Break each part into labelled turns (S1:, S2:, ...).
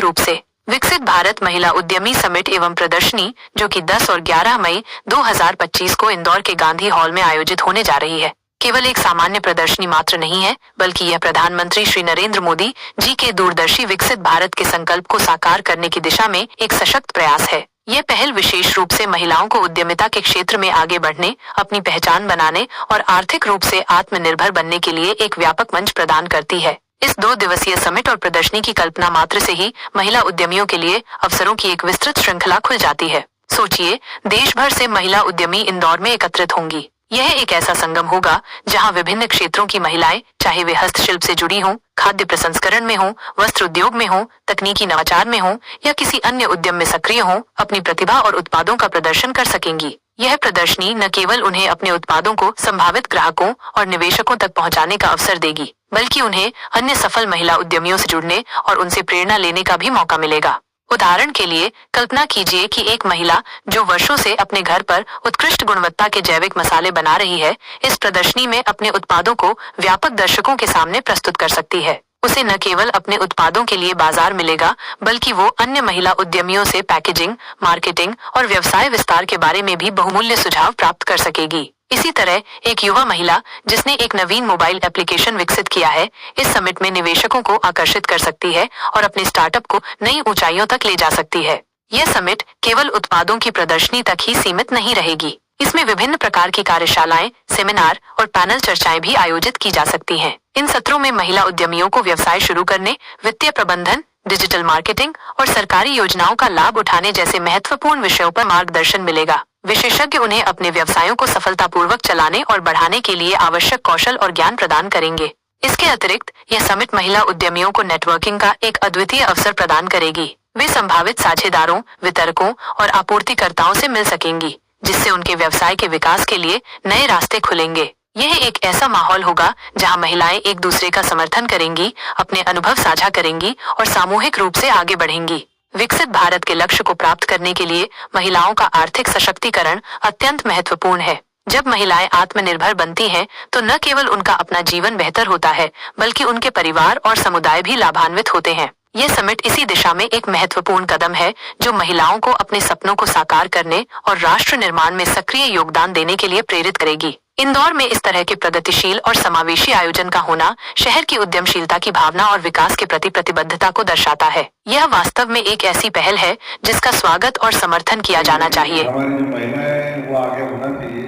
S1: रूप से। विकसित भारत महिला उद्यमी समिट एवं प्रदर्शनी, जो कि 10 और 11 मई 2025 को इंदौर के गांधी हॉल में आयोजित होने जा रही है, केवल एक सामान्य प्रदर्शनी मात्र नहीं है, बल्कि यह प्रधानमंत्री श्री नरेंद्र मोदी जी के दूरदर्शी विकसित भारत के संकल्प को साकार करने की दिशा में एक सशक्त प्रयास है। यह पहल विशेष रूप से महिलाओं को उद्यमिता के क्षेत्र में आगे बढ़ने, अपनी पहचान बनाने और आर्थिक रूप से आत्मनिर्भर बनने के लिए एक व्यापक मंच प्रदान करती है। इस 2 दिवसीय समिट और प्रदर्शनी की कल्पना मात्र से ही महिला उद्यमियों के लिए अवसरों की एक विस्तृत श्रृंखला खुल जाती है। सोचिए, देश भर से महिला उद्यमी इंदौर में एकत्रित होंगी। यह एक ऐसा संगम होगा जहां विभिन्न क्षेत्रों की महिलाएं, चाहे वे हस्तशिल्प से जुड़ी हों, खाद्य प्रसंस्करण में हों, वस्त्र उद्योग में हों, तकनीकी नवाचार में हों या किसी अन्य उद्यम में सक्रिय हों, अपनी प्रतिभा और उत्पादों का प्रदर्शन कर सकेंगी। यह प्रदर्शनी न केवल उन्हें अपने उत्पादों को संभावित ग्राहकों और निवेशकों तक पहुंचाने का अवसर देगी, बल्कि उन्हें अन्य सफल महिला उद्यमियों से जुड़ने और उनसे प्रेरणा लेने का भी मौका मिलेगा। उदाहरण के लिए, कल्पना कीजिए कि एक महिला जो वर्षों से अपने घर पर उत्कृष्ट गुणवत्ता के जैविक मसाले बना रही है, इस प्रदर्शनी में अपने उत्पादों को व्यापक दर्शकों के सामने प्रस्तुत कर सकती है। उसे न केवल अपने उत्पादों के लिए बाजार मिलेगा, बल्कि वो अन्य महिला उद्यमियों से पैकेजिंग, मार्केटिंग और व्यवसाय विस्तार के बारे में भी बहुमूल्य सुझाव प्राप्त कर सकेगी। इसी तरह एक युवा महिला जिसने एक नवीन मोबाइल एप्लीकेशन विकसित किया है, इस समिट में निवेशकों को आकर्षित कर सकती है और अपने स्टार्टअप को नई ऊंचाइयों तक ले जा सकती है। यह समिट केवल उत्पादों की प्रदर्शनी तक ही सीमित नहीं रहेगी। इसमें विभिन्न प्रकार की कार्यशालाएं, सेमिनार और पैनल चर्चाएं भी आयोजित की जा सकती हैं। इन सत्रों में महिला उद्यमियों को व्यवसाय शुरू करने, वित्तीय प्रबंधन, डिजिटल मार्केटिंग और सरकारी योजनाओं का लाभ उठाने जैसे महत्वपूर्ण विषयों पर मार्गदर्शन मिलेगा। विशेषज्ञ उन्हें अपने व्यवसायों को सफलतापूर्वक चलाने और बढ़ाने के लिए आवश्यक कौशल और ज्ञान प्रदान करेंगे। इसके अतिरिक्त यह समिट महिला उद्यमियों को नेटवर्किंग का एक अद्वितीय अवसर प्रदान करेगी। वे संभावित साझेदारों, वितरकों और आपूर्तिकर्ताओं से मिल सकेंगी, जिससे उनके व्यवसाय के विकास के लिए नए रास्ते खुलेंगे। यह एक ऐसा माहौल होगा जहां महिलाएं एक दूसरे का समर्थन करेंगी, अपने अनुभव साझा करेंगी और सामूहिक रूप से आगे बढ़ेंगी। विकसित भारत के लक्ष्य को प्राप्त करने के लिए महिलाओं का आर्थिक सशक्तिकरण अत्यंत महत्वपूर्ण है। जब महिलाएं आत्मनिर्भर बनती हैं, तो न केवल उनका अपना जीवन बेहतर होता है, बल्कि उनके परिवार और समुदाय भी लाभान्वित होते हैं। यह समिट इसी दिशा में एक महत्वपूर्ण कदम है, जो महिलाओं को अपने सपनों को साकार करने और राष्ट्र निर्माण में सक्रिय योगदान देने के लिए प्रेरित करेगी। इंदौर में इस तरह के प्रगतिशील और समावेशी आयोजन का होना शहर की उद्यमशीलता की भावना और विकास के प्रति प्रतिबद्धता को दर्शाता है। यह वास्तव में एक ऐसी पहल है जिसका स्वागत और समर्थन किया जाना चाहिए।
S2: हमारी जो महिला है वो आगे होना चाहिए,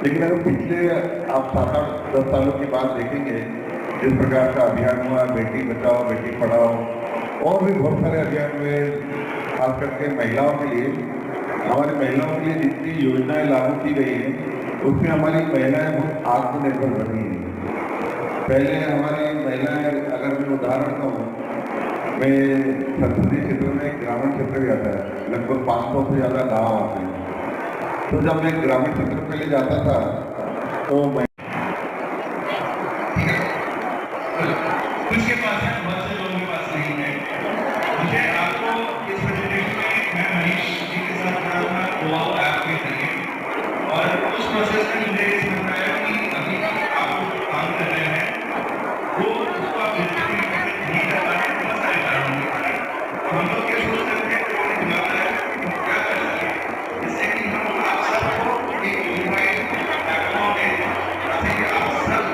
S2: लेकिन अगर पिछले आप 7-8-10 सालों की बात देखेंगे, जिस प्रकार का अभियान हुआ, बेटी बचाओ बेटी पढ़ाओ, और भी बहुत सारे अभियान हुए, खास करके महिलाओं के लिए, हमारी महिलाओं के लिए जितनी योजनाएं लागू की गई हैं, उसमें हमारी महिलाएं बहुत आत्मनिर्भर बनी हैं। पहले हमारी महिलाएं, अगर मैं उदाहरण कहूँ, मैं संसदीय क्षेत्र में ग्रामीण क्षेत्र भी आता है, लगभग 500 से ज़्यादा गाँव आते हैं। तो जब मैं ग्रामीण क्षेत्र में ले जाता था तो मैं
S3: कुछ के पास है, बहुत से लोगों के पास नहीं है। मुझे आपको इस प्रेजेंटेशन में मैं मनीष जी के साथ खड़ा हुआ गोवा ऐप के जरिए, और उस प्रोसेस में मुझे ये समझ आया कि अभी तक आप जो काम कर रहे हैं वो उसको आप नहीं कर पा रहे, बहुत सारे कारणों के कारण। तो हम लोग ये सोच सकते हैं कि दिमाग है हम क्या कर सकते हैं जिससे कि हम आप सबको एक यूनिफाइड प्लेटफॉर्म में, जैसे कि आप सब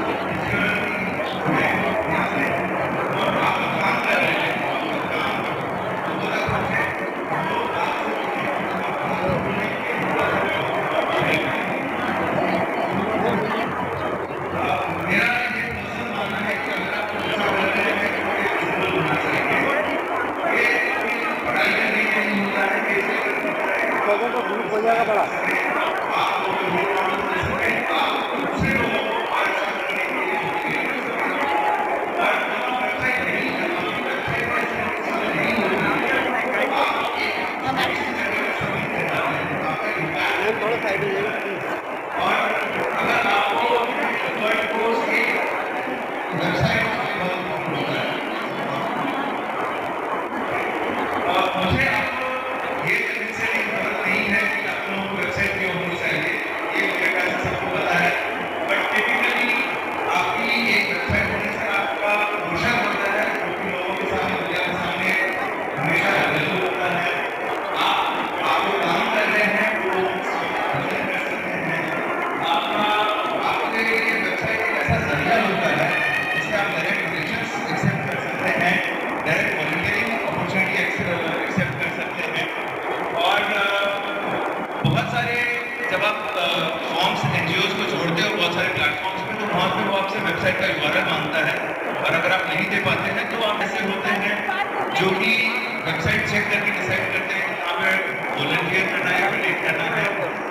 S3: वेबसाइट चेक करके डिसाइड करते हैं कि कहाँ पे वॉलंटियर करना है या डोनेट करना है।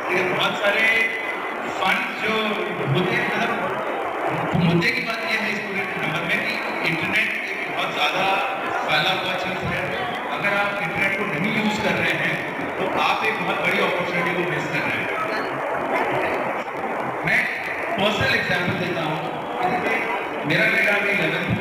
S3: लेकिन बहुत सारे फंड जो होते हैं, मतलब मुद्दे की बात यह है इस पूरे नंबर में कि इंटरनेट एक बहुत ज़्यादा फैला हुआ चीज़ है। अगर आप इंटरनेट को नहीं यूज़ कर रहे हैं तो आप एक बहुत बड़ी अपॉर्चुनिटी को मिस कर रहे हैं। मैं पर्सनल एग्जाम्पल देता हूँ। मेरा बेटा अभी 11th